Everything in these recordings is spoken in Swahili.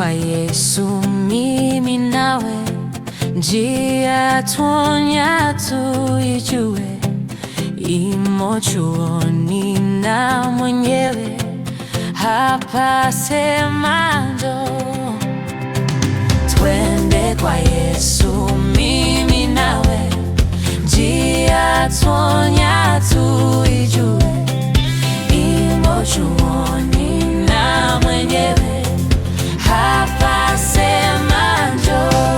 kwa Yesu mimi nawe, njia tuonya tuijue, imo chuoni na mwenyewe hapa sema njoo. Twende kwa Yesu mimi nawe, njia tuonya tuijue, imo chuoni na mwenyewe hapa sema njoo.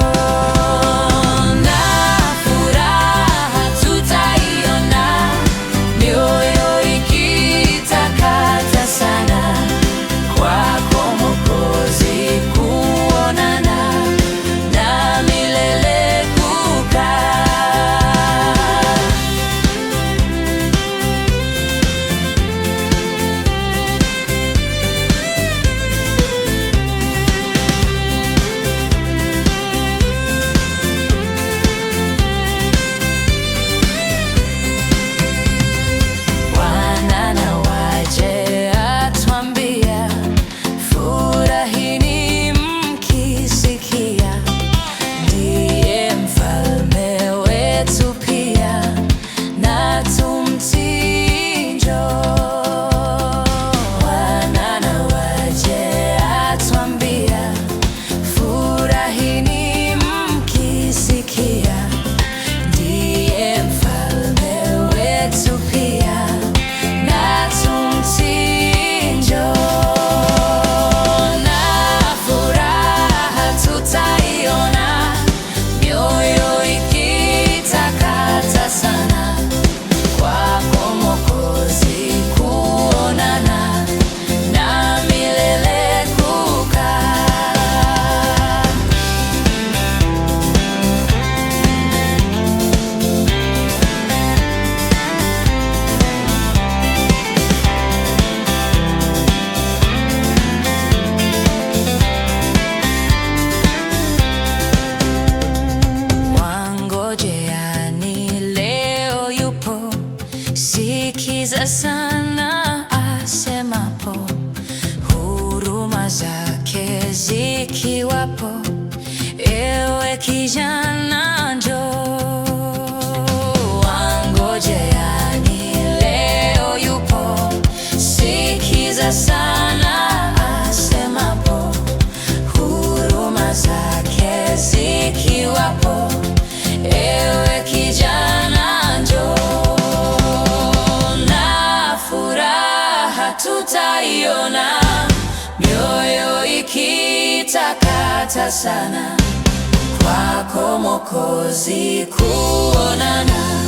Sikiza sana asemapo, huruma zake zikiwapo, ewe kijana njoo. Wangojeani leo yupo, sikiza sana asemapo, huruma zake zikiwapo, ewe kijana njoo. Tutaiona mioyo ikitakata sana, kwako Mwokozi kuonana.